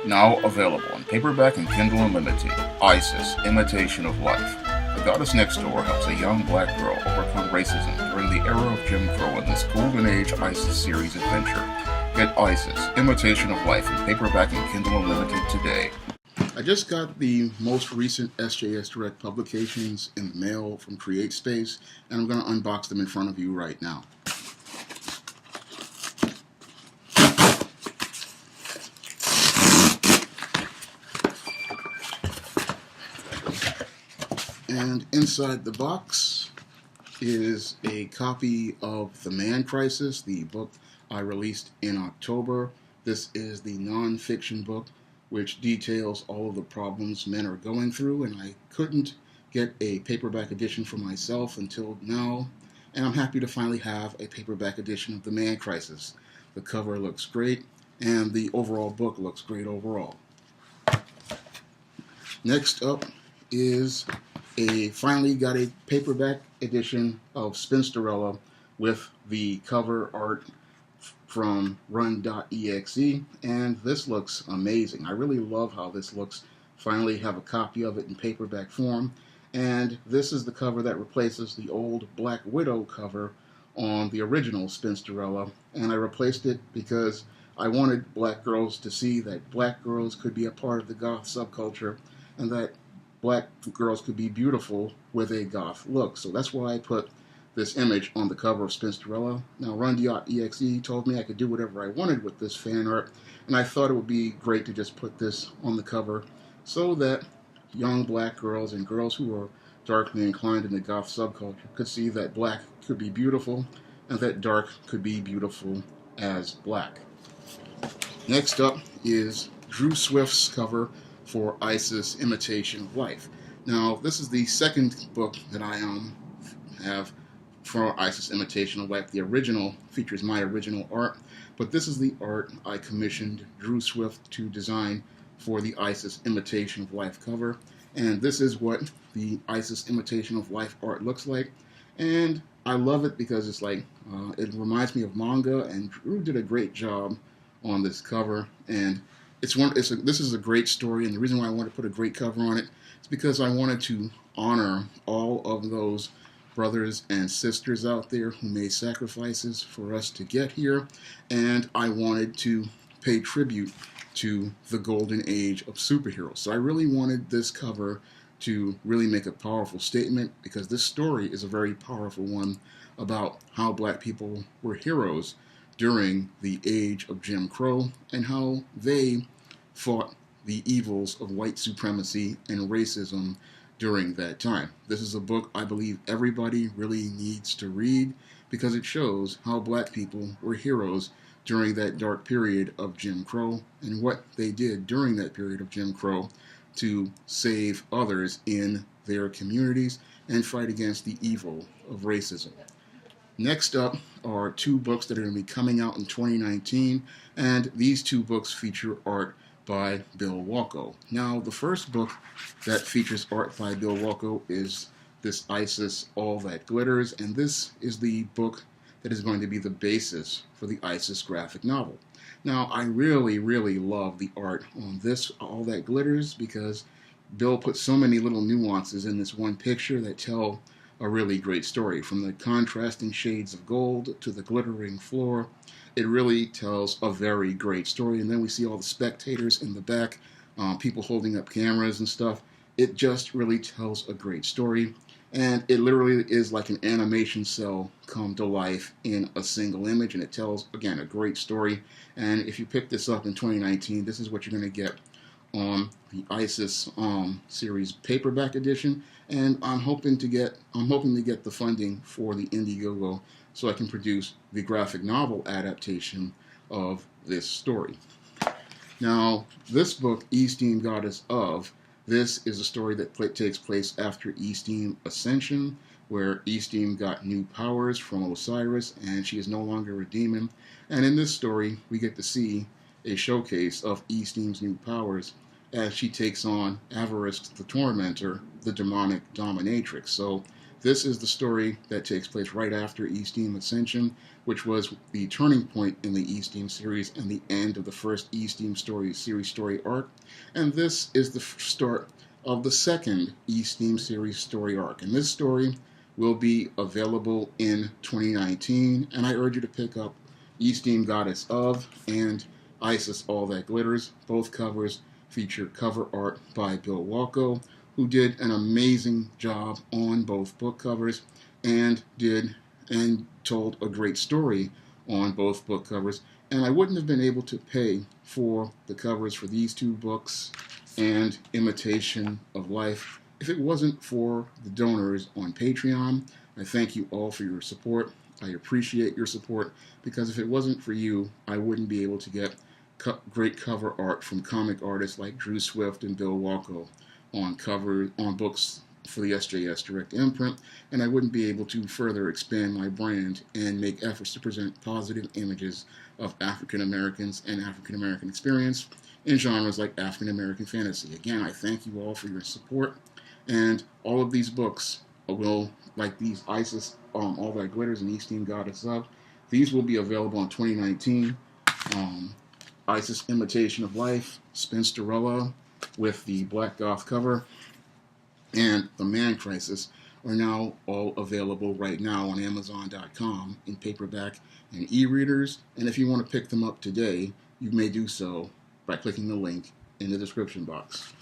Now available in paperback and Kindle Unlimited, Isis, Imitation of Life. The Goddess Next Door helps a young black girl overcome racism during the era of Jim Crow in this Golden Age Isis series adventure. Get Isis, Imitation of Life in paperback and Kindle Unlimited today. I just got the most recent SJS Direct publications in the mail from CreateSpace, and I'm going to unbox them in front of you right now. And inside the box is a copy of The Man Crisis, the book I released in October. This is the non-fiction book which details all of the problems men are going through, and I couldn't get a paperback edition for myself until now, and I'm happy to finally have a paperback edition of The Man Crisis. The cover looks great, and the overall book looks great overall. Next up is finally got a paperback edition of Spinsterella with the cover art from Run.exe, and this looks amazing. I really love how this looks. Finally have a copy of it in paperback form, and this is the cover that replaces the old Black Widow cover on the original Spinsterella, and I replaced it because I wanted black girls to see that black girls could be a part of the goth subculture, and that black girls could be beautiful with a goth look. So that's why I put this image on the cover of Spinsterella. Now, Run.exe told me I could do whatever I wanted with this fan art, and I thought it would be great to just put this on the cover so that young black girls and girls who are darkly inclined in the goth subculture could see that black could be beautiful and that dark could be beautiful as black. Next up is Drew Swift's cover for Isis, Imitation of Life. Now, this is the second book that I have for Isis, Imitation of Life. The original features my original art, but this is the art I commissioned Drew Swift to design for the Isis, Imitation of Life cover, and this is what the Isis, Imitation of Life art looks like, and I love it because it's like, it reminds me of manga, and Drew did a great job on this cover, and this is a great story, and the reason why I wanted to put a great cover on it is because I wanted to honor all of those brothers and sisters out there who made sacrifices for us to get here, and I wanted to pay tribute to the golden age of superheroes. So I really wanted this cover to really make a powerful statement, because this story is a very powerful one about how black people were heroes during the age of Jim Crow and how they fought the evils of white supremacy and racism during that time. This is a book I believe everybody really needs to read because it shows how black people were heroes during that dark period of Jim Crow and what they did during that period of Jim Crow to save others in their communities and fight against the evil of racism. Next up are two books that are going to be coming out in 2019, and these two books feature art by Bill Walko. Now, the first book that features art by Bill Walko is this Isis All That Glitters, and this is the book that is going to be the basis for the Isis graphic novel. Now, I really, really love the art on this All That Glitters because Bill put so many little nuances in this one picture that tell a really great story. From the contrasting shades of gold to the glittering floor, it really tells a very great story. And then we see all the spectators in the back, people holding up cameras and stuff. It just really tells a great story. And it literally is like an animation cell come to life in a single image. And it tells, again, a great story. And if you pick this up in 2019, this is what you're going to get on the Isis series paperback edition, and I'm hoping to get the funding for the Indiegogo so I can produce the graphic novel adaptation of this story. Now, this book, Esteem Goddess of, this is a story that takes place after Esteem Ascension, where Esteem got new powers from Osiris, and she is no longer a demon. And in this story, we get to see a showcase of Esteem's new powers as she takes on Avarisk the Tormentor, the demonic dominatrix. So This is the story that takes place right after E-Steam Ascension, which was the turning point in the E-Steam series and the end of the first E-Steam series story arc. And this is the start of the second E-Steam series story arc. And this story will be available in 2019, and I urge you to pick up E-Steam Goddess of and Isis All That Glitters. Both covers feature cover art by Bill Walko, who did an amazing job on both book covers and told a great story on both book covers. And I wouldn't have been able to pay for the covers for these two books and Imitation of Life if it wasn't for the donors on Patreon. I thank you all for your support. I appreciate your support, because if it wasn't for you, I wouldn't be able to get great cover art from comic artists like Drew Swift and Bill Walko on books for the SJS Direct imprint, and I wouldn't be able to further expand my brand and make efforts to present positive images of African Americans and African American experience in genres like African American fantasy. Again, I thank you all for your support, and all of these books will, like these Isis, All That Glitters and E-Steam Goddess of, these will be available in 2019. Isis Imitation of Life, Spinsterella with the Black Goth cover, and The Man Crisis are now all available right now on Amazon.com in paperback and e-readers. And if you want to pick them up today, you may do so by clicking the link in the description box.